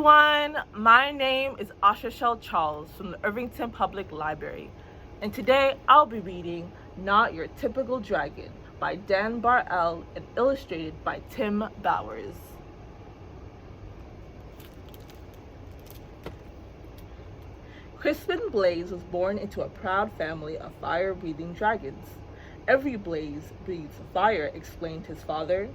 everyone, my name is Acharchelle Charles from the Irvington Public Library, and today I'll be reading Not Your Typical Dragon by Dan Barrell and illustrated by Tim Bowers. Crispin Blaze was born into a proud family of fire-breathing dragons. Every blaze breathes fire, explained his father.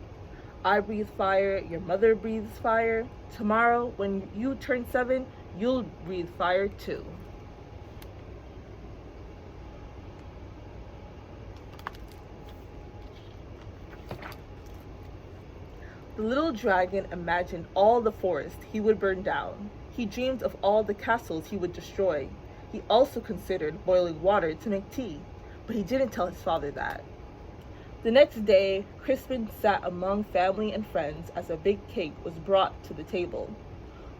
I breathe fire, your mother breathes fire. Tomorrow, when you turn 7, you'll breathe fire too. The little dragon imagined all the forest he would burn down. He dreamed of all the castles he would destroy. He also considered boiling water to make tea, but he didn't tell his father that. The next day, Crispin sat among family and friends as a big cake was brought to the table.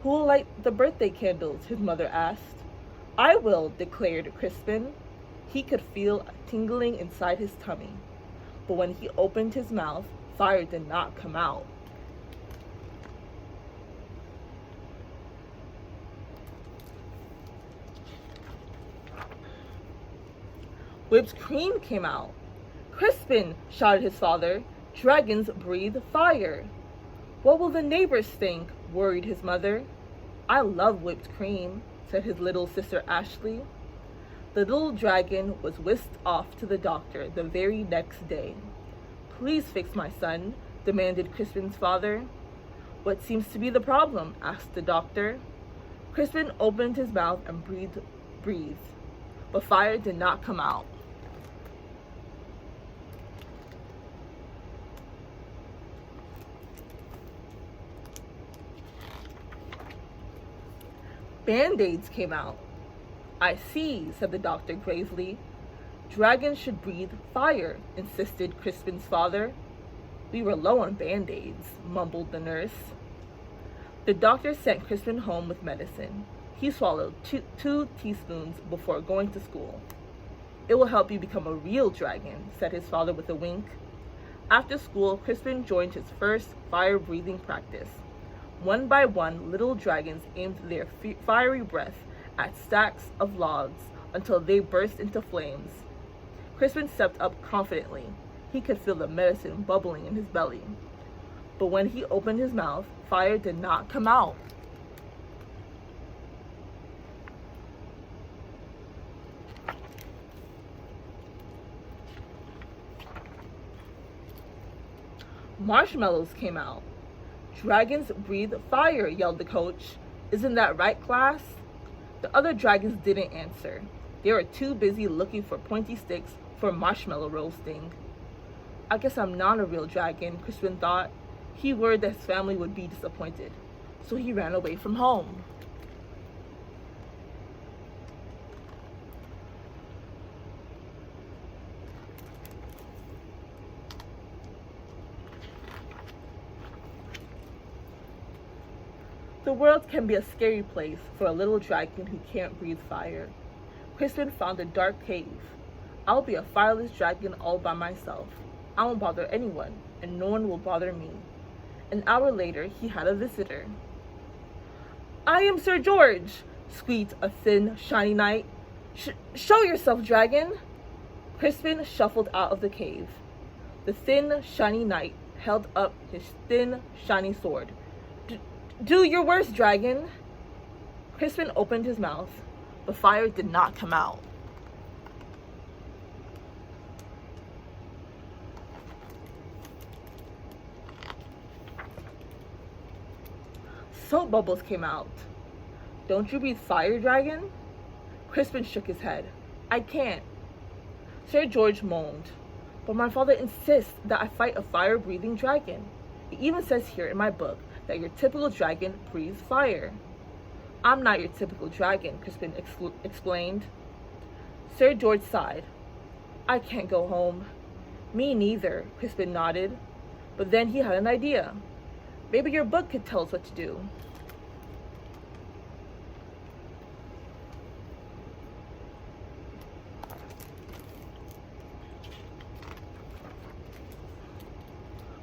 "Who will light the birthday candles?" his mother asked. "I will," declared Crispin. He could feel a tingling inside his tummy, but when he opened his mouth, fire did not come out. Whipped cream came out. "Crispin," shouted his father, "dragons breathe fire." "What will the neighbors think?" worried his mother. "I love whipped cream," said his little sister Ashley. The little dragon was whisked off to the doctor the very next day. "Please fix my son," demanded Crispin's father. "What seems to be the problem?" asked the doctor. Crispin opened his mouth and breathed, but fire did not come out. Band-aids came out. "I see," said the doctor gravely. "Dragons should breathe fire," insisted Crispin's father. "We were low on Band-aids," mumbled the nurse. The doctor sent Crispin home with medicine. He swallowed two teaspoons before going to school. "It will help you become a real dragon," said his father with a wink. After school, Crispin joined his first fire-breathing practice. One by one, little dragons aimed their fiery breath at stacks of logs until they burst into flames. Crispin stepped up confidently. He could feel the medicine bubbling in his belly. But when he opened his mouth, fire did not come out. Marshmallows came out. "Dragons breathe fire," yelled the coach. "Isn't that right, class?" The other dragons didn't answer. They were too busy looking for pointy sticks for marshmallow roasting. "I guess I'm not a real dragon," Crispin thought. He worried that his family would be disappointed, so he ran away from home. The world can be a scary place for a little dragon who can't breathe fire. Crispin found a dark cave. "I'll be a fireless dragon all by myself. I won't bother anyone, and no one will bother me." An hour later, he had a visitor. "I am Sir George," squeaked a thin, shiny knight. Show yourself, dragon." Crispin shuffled out of the cave. The thin, shiny knight held up his thin, shiny sword. "Do your worst, dragon." Crispin opened his mouth, but fire did not come out. Soap bubbles came out. "Don't you breathe fire, dragon?" Crispin shook his head. "I can't." Sir George moaned. "But my father insists that I fight a fire-breathing dragon. It even says here in my book that your typical dragon breathes fire." "I'm not your typical dragon," Crispin explained. Sir George sighed. "I can't go home." "Me neither," Crispin nodded. But then he had an idea. "Maybe your book could tell us what to do."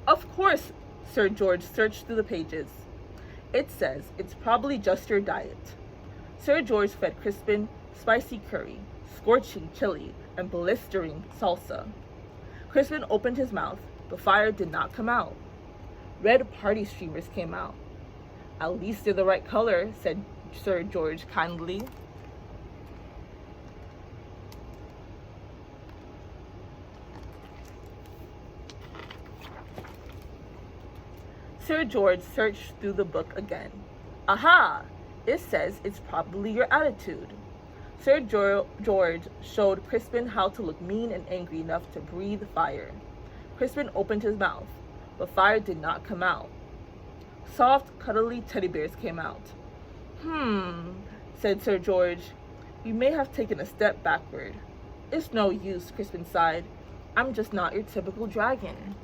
"Of course," Sir George searched through the pages. It says it's probably just your diet. Sir George fed Crispin spicy curry, scorching chili, and blistering salsa. Crispin opened his mouth, but fire did not come out. Red party streamers came out. At least they're the right color, said Sir George kindly. Sir George searched through the book again. Aha! It says it's probably your attitude. Sir George showed Crispin how to look mean and angry enough to breathe fire. Crispin opened his mouth, but fire did not come out. Soft, cuddly teddy bears came out. Said Sir George. We may have taken a step backward. It's no use, Crispin sighed. I'm just not your typical dragon.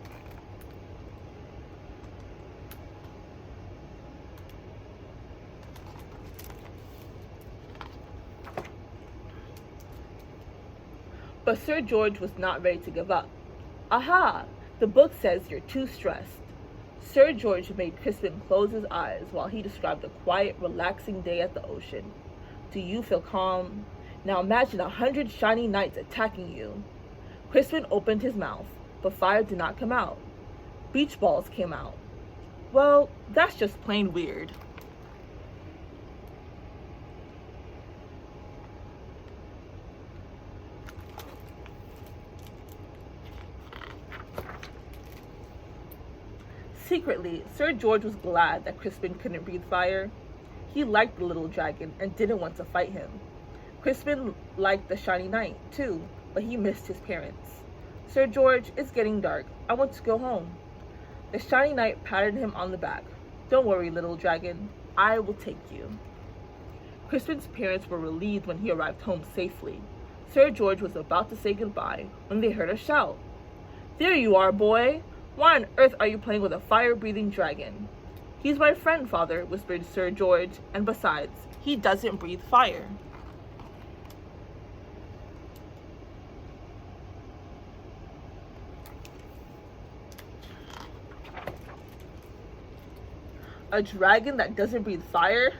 But Sir George was not ready to give up. Aha! The book says you're too stressed. Sir George made Crispin close his eyes while he described a quiet, relaxing day at the ocean. Do you feel calm? Now imagine 100 shiny knights attacking you. Crispin opened his mouth, but fire did not come out. Beach balls came out. Well, that's just plain weird. Secretly, Sir George was glad that Crispin couldn't breathe fire. He liked the little dragon and didn't want to fight him. Crispin liked the shiny knight, too, but he missed his parents. Sir George, it's getting dark. I want to go home. The shiny knight patted him on the back. Don't worry, little dragon. I will take you. Crispin's parents were relieved when he arrived home safely. Sir George was about to say goodbye when they heard a shout. There you are, boy! Why on earth are you playing with a fire-breathing dragon? He's my friend, father, whispered Sir George, and besides, he doesn't breathe fire. A dragon that doesn't breathe fire?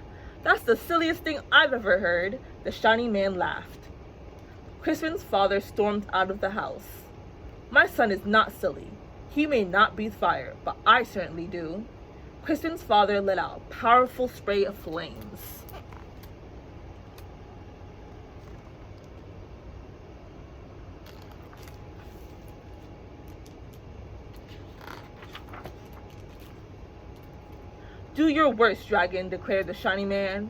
That's the silliest thing I've ever heard, the shiny man laughed. Crispin's father stormed out of the house. My son is not silly. He may not breathe fire, but I certainly do. Crispin's father let out a powerful spray of flames. Do your worst, dragon, declared the shiny man.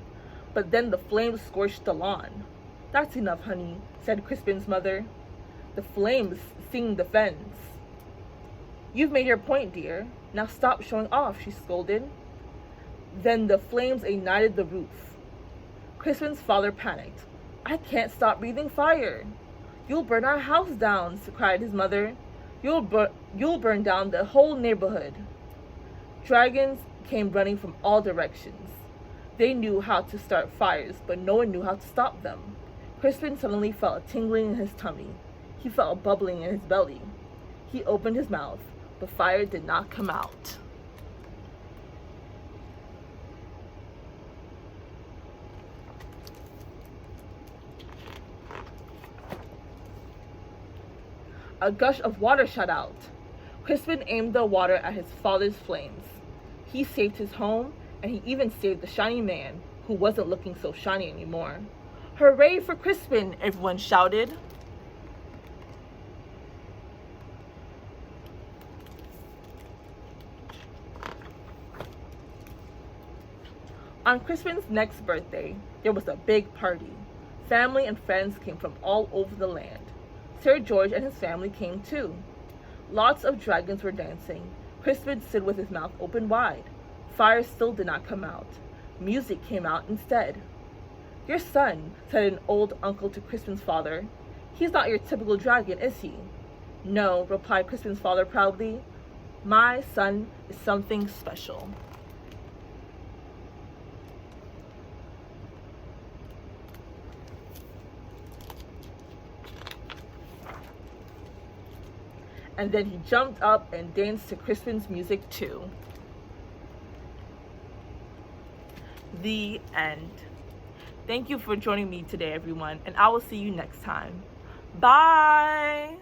But then the flames scorched the lawn. That's enough, honey, said Crispin's mother. The flames sing the fence. You've made your point, dear. Now stop showing off, she scolded. Then the flames ignited the roof. Crispin's father panicked. I can't stop breathing fire. You'll burn our house down, cried his mother. You'll burn down the whole neighborhood. Dragons came running from all directions. They knew how to start fires, but no one knew how to stop them. Crispin suddenly felt a tingling in his tummy. He felt a bubbling in his belly. He opened his mouth, but fire did not come out. A gush of water shot out. Crispin aimed the water at his father's flames. He saved his home, and he even saved the shiny man, who wasn't looking so shiny anymore. Hooray for Crispin, everyone shouted. On Crispin's next birthday, there was a big party. Family and friends came from all over the land. Sir George and his family came too. Lots of dragons were dancing. Crispin stood with his mouth open wide. Fire still did not come out. Music came out instead. Your son, said an old uncle to Crispin's father. He's not your typical dragon, is he? No, replied Crispin's father proudly. My son is something special. And then he jumped up and danced to Crispin's music too. The end. Thank you for joining me today, everyone, and I will see you next time. Bye!